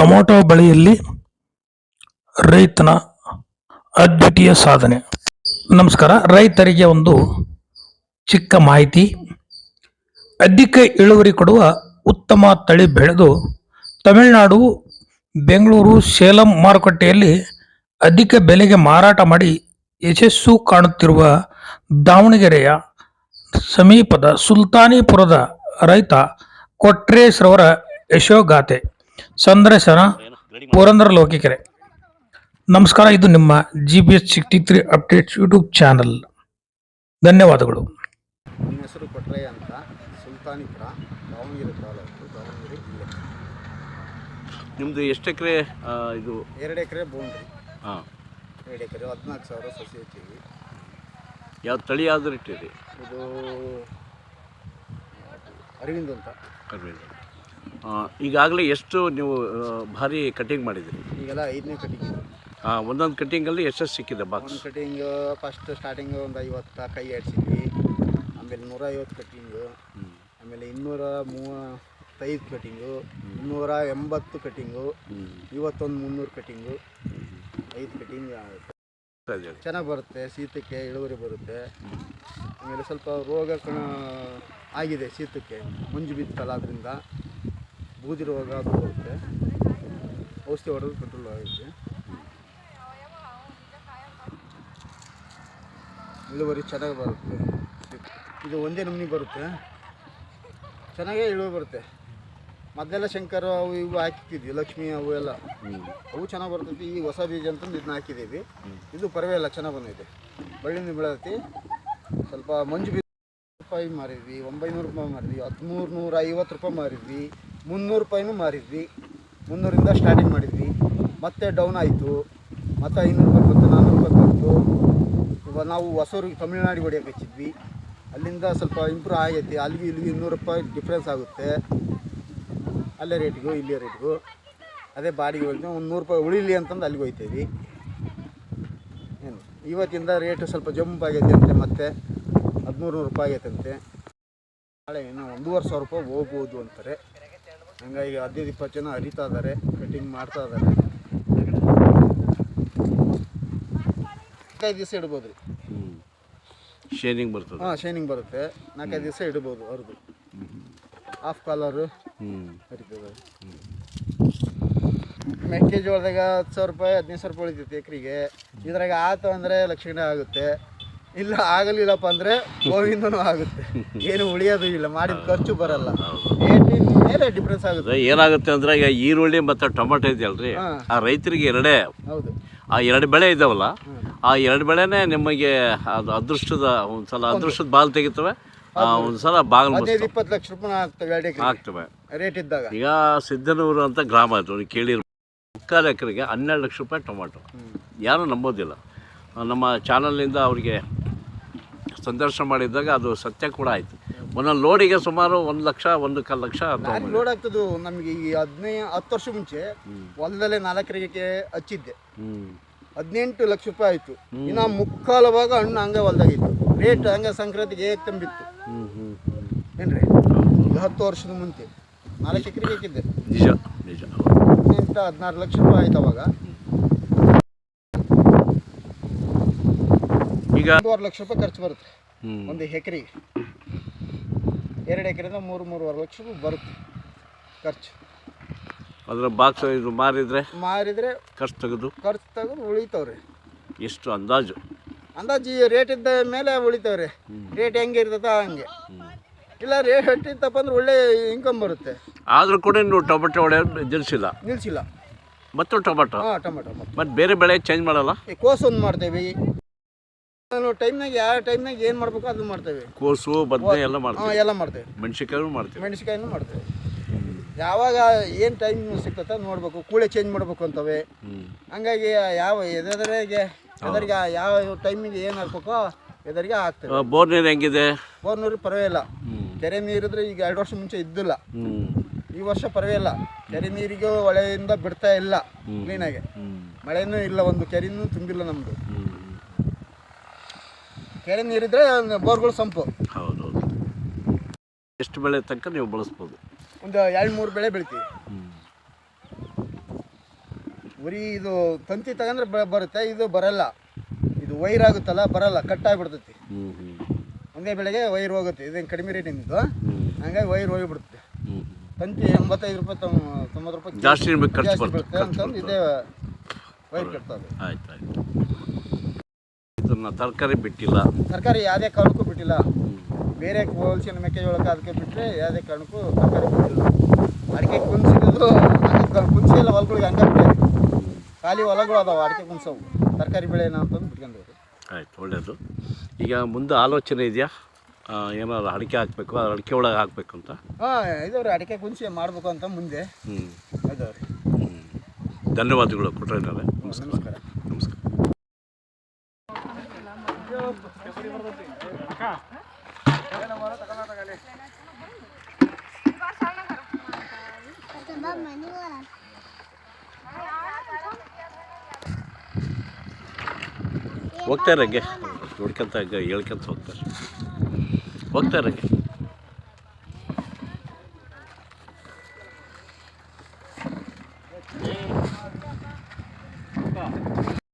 Tomato ಬೆಳೆಯಲ್ಲಿ ರೈತನ ಅದ್ವಿತೀಯ ಸಾಧನೆ. ನಮಸ್ಕಾರ. ರೈತರಿಗೆ ಒಂದು ಚಿಕ್ಕ ಮಾಹಿತಿ. ಅಧಿಕ ಇಳುವರಿ ಕೊಡುವ ಉತ್ತಮ ತಳಿ ಬೆಳೆದು ತಮಿಳುನಾಡು, ಬೆಂಗಳೂರು, ಸೇಲಂ ಮಾರುಕಟ್ಟೆಯಲ್ಲಿ ಅಧಿಕ ಬೆಲೆಗೆ ಮಾರಾಟ ಮಾಡಿ ಯಶಸ್ಸು ಕಾಣುತ್ತಿರುವ ದಾವಣಗೆರೆಯ ಸಮೀಪದ ಸುಲ್ತಾನಿಪುರದ ರೈತ ಕೊಟ್ರೇಶ್ ರವರ ಯಶೋಗಾಥೆ. ಸಂದರ್ಶನ ಪುರಂದರ ಲೋಕಿಕೆರೆ. ನಮಸ್ಕಾರ. ಇದು ನಿಮ್ಮ GPS 63 ಅಪ್ಡೇಟ್ಸ್ ಯೂಟ್ಯೂಬ್ ಚಾನಲ್. ಧನ್ಯವಾದಗಳು. ನನ್ನ ಹೆಸರು ಕೊಟ್ರಯ್ಯ ಅಂತ, ಸುಲ್ತಾನಿಪುರ, ದಾವಣಗೆರೆ ತಾಲೂಕು, ದಾವಣಗೆರೆ ಜಿಲ್ಲೆ. ನಿಮ್ಮದು ಎಷ್ಟು ಎಕರೆ ಇದು? 2 ಎಕರೆ ಬೌಂಡ್ರಿ. ಹಾಂ, 2 ಎಕರೆ 14,000 ಸಸಿ ಹಚ್ಚಿವಿ. ಯಾವ ತಳಿ ಯಾವ್ದು ಇಟ್ಟಿರಿ? ಇದು ಅರವಿಂದ್ ಅಂತ. ಅರವಿಂದ್. ಈಗಾಗಲೇ ಎಷ್ಟು ನೀವು ಭಾರಿ ಕಟಿಂಗ್ ಮಾಡಿದಿರಿ? ಈಗೆಲ್ಲ 5ನೇ ಕಟಿಂಗ್. ಒಂದೊಂದು ಕಟಿಂಗಲ್ಲಿ ಎಷ್ಟು ಸಿಕ್ಕಿದೆ ಬಾಕ್ಸ್? ಒಂದು ಕಟಿಂಗ್ ಫಸ್ಟ್ ಸ್ಟಾರ್ಟಿಂಗ್ ಒಂದು 50 ಕೈ ಆಡಿಸಿದ್ವಿ. ಆಮೇಲೆ 150 ಕಟಿಂಗು, ಆಮೇಲೆ 235 ಕಟಿಂಗು, 280 ಕಟಿಂಗು, ಇವತ್ತೊಂದು 300 ಕಟಿಂಗು, 5 ಕಟಿಂಗ್ ಆಗುತ್ತೆ. ಚೆನ್ನಾಗಿ ಬರುತ್ತೆ, ಶೀತಕ್ಕೆ ಇಳುವರಿ ಬರುತ್ತೆ. ಆಮೇಲೆ ಸ್ವಲ್ಪ ರೋಗ ಆಗಿದೆ ಶೀತಕ್ಕೆ, ಮಂಜು ಬಿತ್ತಲ್ಲ, ಅದರಿಂದ ಬೂದಿ ರೋಗ ಅದು ಬರುತ್ತೆ. ಔಷಧಿ ಹೊಡೆದು ಕಂಟ್ರೋಲ್ ಆಗುತ್ತೆ. ಇಳುವರಿ ಚೆನ್ನಾಗಿ ಬರುತ್ತೆ. ಇದು ಒಂದೇ ನಮೂನಿ ಬರುತ್ತೆ, ಚೆನ್ನಾಗೇ ಇಳುವರಿ ಬರುತ್ತೆ. ಮೊದಲೆಲ್ಲ ಶಂಕರ ಅವು ಇವು ಹಾಕಿದ್ವಿ, ಲಕ್ಷ್ಮಿ ಅವು ಎಲ್ಲ, ಅವು ಚೆನ್ನಾಗಿ ಬರ್ತೈತಿ. ಈ ಹೊಸ ಬೀಜ ಅಂತಂದು ಇದನ್ನ ಹಾಕಿದ್ದೀವಿ. ಇದು ಪರವಾಗಿಲ್ಲ, ಚೆನ್ನಾಗಿ ಬಂದೈತೆ, ಬಳ್ಳಿನ ಬೆಳೆದೈತಿ. ಸ್ವಲ್ಪ ಮಂಜು ಬೀಜ ರೂಪಾಯಿ ಮಾರಿದ್ವಿ, 900 ರೂಪಾಯಿ ಮಾರಿದ್ವಿ, 1350 ರೂಪಾಯಿ ಮಾರಿದ್ವಿ, 300 ರೂಪಾಯಿನೂ ಮಾರಿದ್ವಿ. 300ರಿಂದ ಸ್ಟಾರ್ಟಿಂಗ್ ಮಾಡಿದ್ವಿ, ಮತ್ತೆ ಡೌನ್ ಆಯಿತು, ಮತ್ತು 500 ರೂಪಾಯಿ ಬಂತು, 400 ರೂಪಾಯಿ ಬಂತು. ಇವಾಗ ನಾವು ಹೊಸೂರಿಗೆ ತಮಿಳ್ನಾಡಿಗೆ ಹೊಡಿಯೋಕೆ ಹಚ್ಚಿದ್ವಿ, ಅಲ್ಲಿಂದ ಸ್ವಲ್ಪ ಇಂಪ್ರೂವ್ ಆಗೈತಿ. ಅಲ್ಲಿಗೆ ಇಲ್ಲಿಗೆ 200 ರೂಪಾಯಿ ಡಿಫ್ರೆನ್ಸ್ ಆಗುತ್ತೆ, ಅಲ್ಲೇ ರೇಟಿಗೂ ಇಲ್ಲೇ ರೇಟಿಗೂ. ಅದೇ ಬಾಡಿಗೆ ಹೋಗ್ತೀವಿ, ಒಂದು 100 ರೂಪಾಯಿ ಉಳಿಲಿ ಅಂತಂದು ಅಲ್ಲಿಗೆ ಹೋಗ್ತೀವಿ. ಏನು ಇವತ್ತಿಂದ ರೇಟು ಸ್ವಲ್ಪ ಜಂಪ್ ಆಗೈತೆ ಅಂತೆ, ಮತ್ತೆ 1300 ರೂಪಾಯಿ ಆಗೈತಂತೆ. ನಾಳೆ ಇನ್ನೂ 1,500 ರೂಪಾಯಿ ಹೋಗ್ಬೋದು ಅಂತಾರೆ. ಹಂಗಾಗಿ 15-20 ಜನ ಹರಿತಾ ಇದ್ದಾರೆ, ಕಟಿಂಗ್ ಮಾಡ್ತಾ ಇದ್ದಾರೆ. 4-5 ದಿವಸ ಇಡ್ಬೋದು ರೀ. ಶೈನಿಂಗ್ ಬರ್ತದೆ? ಹಾಂ, ಶೈನಿಂಗ್ ಬರುತ್ತೆ. 4-5 ದಿವಸ ಇಡ್ಬೋದು ಅವ್ರದ್ದು. Half collar ಹರಿತದೆ. ಮೆಕ್ಕೆಜೋಳದಾಗ 10,000 ರೂಪಾಯಿ 15,000 ರೂಪಾಯಿ ಉಳಿತೈತಿ ಎಕರೆಗೆ. ಇದ್ರಾಗ ಆತು ಅಂದರೆ ಲಕ್ಷಣ ಆಗುತ್ತೆ, ಇಲ್ಲ ಆಗಲಿಲ್ಲಪ್ಪ ಅಂದರೆ ಗೋವಿಂದನೂ ಆಗುತ್ತೆ. ಏನು ಉಳಿಯೋದು ಇಲ್ಲ, ಮಾಡಿದ ಖರ್ಚು ಬರಲ್ಲ, ರೇಟಿನ ಮೇಲೆ ಡಿಫ್ರೆನ್ಸ್ ಆಗುತ್ತೆ. ಏನಾಗುತ್ತೆ ಅಂದರೆ ಈಗ ಈರುಳ್ಳಿ ಮತ್ತು ಟೊಮೆಟೊ ಇದೆಯಲ್ರಿ, ಆ ರೈತರಿಗೆ ಎರಡೇ. ಹೌದು, ಆ 2 ಬೆಳೆ ಇದ್ದಾವಲ್ಲ, ಆ 2 ಬೆಳೆನೇ ನಿಮಗೆ ಅದು ಅದೃಷ್ಟದ ಒಂದ್ಸಲ ಅದೃಷ್ಟದ ಬಾಲ್ ತೆಗಿತವೆ, ಒಂದ್ಸಲ ಬಾಗಿಲು 15-20 ಲಕ್ಷ ರೂಪಾಯಿ ಆಗ್ತವೆ ರೇಟ್ ಇದ್ದಾಗ. ಈಗ ಸಿದ್ದನೂರು ಅಂತ ಗ್ರಾಮ ಆಯಿತು, ನೀವು ಕೇಳಿರ್. 3 ಎಕರೆಗೆ 12 ಲಕ್ಷ ರೂಪಾಯಿ ಟೊಮೆಟೊ. ಯಾರೂ ನಂಬೋದಿಲ್ಲ. ನಮ್ಮ ಚಾನಲ್ನಿಂದ ಅವರಿಗೆ ಸಂದರ್ಶನ ಮಾಡಿದ್ದಾಗ ಅದು ಸತ್ಯ ಕೂಡ ಆಯಿತು. ಒಂದೊಂದು ಲೋಡಿಗೆ ಸುಮಾರು 1 ಲಕ್ಷ 1.25 ಲಕ್ಷ ಲೋಡ್ ಆಗ್ತದೆ. ನಮಗೆ ಈ 10 ವರ್ಷ ಮುಂಚೆ ಹೊಲದಲ್ಲೇ 4 ಎಕರೆಗೆ ಹಚ್ಚಿದ್ದೆ, 18 ಲಕ್ಷ ರೂಪಾಯಿ ಆಯಿತು. ಇನ್ನು ಮುಕ್ಕಾಲು ಭಾಗ ಹಣ್ಣು ಹಂಗೆ ಹೊಲ್ದಾಗಿತ್ತು. ರೇಟ್ ಹಂಗೆ ಸಂಕ್ರಾಂತಿಗೆ ತಂಬಿತ್ತು ಏನ್ರಿ. 10 ವರ್ಷದ ಮುಂಚೆ 4 ಎಕರೆಗೆ ಹಾಕಿದ್ದೆ. ನಿಜ ನಿಜ. 16 ಲಕ್ಷ ರೂಪಾಯಿ ಆಯ್ತು ಅವಾಗ. ಈಗ 1.5 ಲಕ್ಷ ರೂಪಾಯಿ ಖರ್ಚು ಬರುತ್ತೆ ಒಂದು ಎಕರೆಗೆ. 2 ಎಕರೆಯಿಂದ 3-3.5 ಲಕ್ಷ ರೂಪಾಯಿ ಬರುತ್ತೆ ಖರ್ಚು. ಅದರ ಬಾಕ್ಸ್ ಇದು ಮಾರಿದ್ರೆ ಖರ್ಚು ತೆಗೆದು ಉಳಿತಾವ್ರಿ. ಎಷ್ಟು ಅಂದಾಜು ರೇಟ್ ಇದ್ದ ಮೇಲೆ ಉಳಿತಾವ್ರಿ. ರೇಟ್ ಹೆಂಗೆ ಇರ್ತದ ಹಂಗೆ. ಇಲ್ಲ ರೇಟ್ ಇತ್ತಪ್ಪ ಅಂದ್ರೆ ಒಳ್ಳೆ ಇನ್ಕಮ್ ಬರುತ್ತೆ. ಆದರೂ ಕೂಡ ನೀವು ಟೊಮೆಟೊ ಹೊಡೆಯೋದು ನಿಲ್ಲಿಸಿಲ್ಲ. ಮತ್ತು ಟೊಮೆಟೊ ಮತ್ತು ಬೇರೆ ಬೆಳೆ ಚೇಂಜ್ ಮಾಡಲ್ಲ? ಕೋಸು ಒಂದು ಮಾಡ್ತೇವೆ ಟೈಮ್ನಾಗ. ಯಾವ ಟೈಮ್ನಾಗ ಏನು ಮಾಡ್ಬೇಕು ಅದು ಮಾಡ್ತೇವೆ. ಕೋಸು ಬದನೆ ಎಲ್ಲ ಮಾಡ್ತೇವೆ. ಮೆಣಸಿನ್ಕಾಯಿನೂ ಮಾಡ್ತೇವೆ. ಯಾವಾಗ ಏನು ಟೈಮ್ ಸಿಗ್ತದೆ ನೋಡ್ಬೇಕು, ಕೂಳೆ ಚೇಂಜ್ ಮಾಡ್ಬೇಕು ಅಂತವೆ. ಹಂಗಾಗಿ ಯಾವ ಎದರಿಗೆ ಯಾವ ಟೈಮಿಗೆ ಏನು ಹಾಕ್ಬೇಕೋ ಎದರಿಗೆ ಹಾಕ್ತೇವೆ. ಬೋರ್ ನೀರು ಹೆಂಗಿದೆ? ಬೋರ್ ನೀರು ಪರವಾಗಿಲ್ಲ. ಕೆರೆ ನೀರಿದ್ರೆ ಈಗ 2 ವರ್ಷ ಮುಂಚೆ ಇದ್ದಿಲ್ಲ, ಈ ವರ್ಷ ಪರವಾಗಿಲ್ಲ. ಕೆರೆ ನೀರಿಗೆ ಹೊಳೆಯಿಂದ ಬಿಡ್ತಾ ಇಲ್ಲ ಕ್ಲೀನಾಗೆ. ಮಳೆನೂ ಇಲ್ಲ, ಒಂದು ಕೆರೆನೂ ತುಂಬಿಲ್ಲ ನಮ್ಮದು. ಕೆರೆ ನೀರಿದ್ರೆ ಬೋರ್ಗಳು ಸಂಪು. ಹೌದೌದು. ಎಷ್ಟು ಬೆಳೆ ತನಕ ನೀವು ಬಳಸ್ಬೋದು? ಒಂದು 2-3 ಬೆಳೆ ಬೆಳಿತೀವಿ. ಉರಿ ಇದು ತಂತಿ ತಗೊಂಡ್ರೆ ಬರುತ್ತೆ, ಇದು ಬರಲ್ಲ. ಇದು ವೈರ್ ಆಗುತ್ತಲ್ಲ, ಬರಲ್ಲ, ಕಟ್ ಆಗಿಬಿಡ್ತೈತಿ. ಒಂದೇ ಬೆಳೆಗೆ ವೈರ್ ಹೋಗುತ್ತೆ. ಇದೇನು ಕಡಿಮೆ ರೇಟಿಂದು, ಹಂಗಾಗಿ ವೈರ್ ಹೋಗಿಬಿಡುತ್ತೆ. ತಂತಿ 85 ರೂಪಾಯಿ 90 ರೂಪಾಯಿ ಜಾಸ್ತಿ ಖರ್ಚು ಬರುತ್ತೆ ಅಂತಂದು ಇದೇ ವೈರ್ ಕಟ್ತದೆ. ಆಯ್ತು ಆಯ್ತು. ಇದನ್ನು ತರಕಾರಿ ಬಿಟ್ಟಿಲ್ಲ, ತರಕಾರಿ ಯಾವುದೇ ಕಾರಣಕ್ಕೂ ಬಿಟ್ಟಿಲ್ಲ. ಬೇರೆ ಹೋಲ್ಸಿನ ಮೆಕ್ಕೆಜೋಳಕ್ಕೆ ಅದಕ್ಕೆ ಬಿಟ್ಟರೆ ಯಾವುದೇ ಕಾರಣಕ್ಕೂ ತರಕಾರಿ ಬಿಟ್ಟಿಲ್ಲ. ಅಡಿಕೆ ಕುಂಸಿರೋದು ಕುಂಸಿ ಎಲ್ಲ ಹೊಲಗಳಿಗೆ ಹಂಗೆ ಬಿಟ್ಟಿದೆ. ಖಾಲಿ ಹೊಲಗಳು ಅದಾವೆ ಅಡಿಕೆ ಕುಂಸವು, ತರಕಾರಿ ಬೆಳೆ ಏನೋ ಅಂತಂದು ಬಿಟ್ಕೊಂಡವ್ರು. ಆಯ್ತು, ಒಳ್ಳೆಯದು. ಈಗ ಮುಂದೆ ಆಲೋಚನೆ ಇದೆಯಾ ಏನಾದ್ರು ಅಡಿಕೆ ಹಾಕಬೇಕು, ಅಡಿಕೆ ಒಳಗೆ ಹಾಕಬೇಕು ಅಂತ? ಹಾಂ, ಇದಾವ್ರಿ, ಅಡಿಕೆ ಕುಂಸಿ ಮಾಡಬೇಕು ಅಂತ ಮುಂದೆ ಇದಾವ್ರಿ. ಧನ್ಯವಾದಗಳು ಕೊಟ್ಟರೆ. ನಮಸ್ಕಾರ. ನಮಸ್ಕಾರ. ಹೋಗ್ತಾ ಇರಂಗೆ ನೋಡ್ಕೊಂತ ಹೇಳ್ಕೊಂತ ಹೋಗ್ತಾರೆ.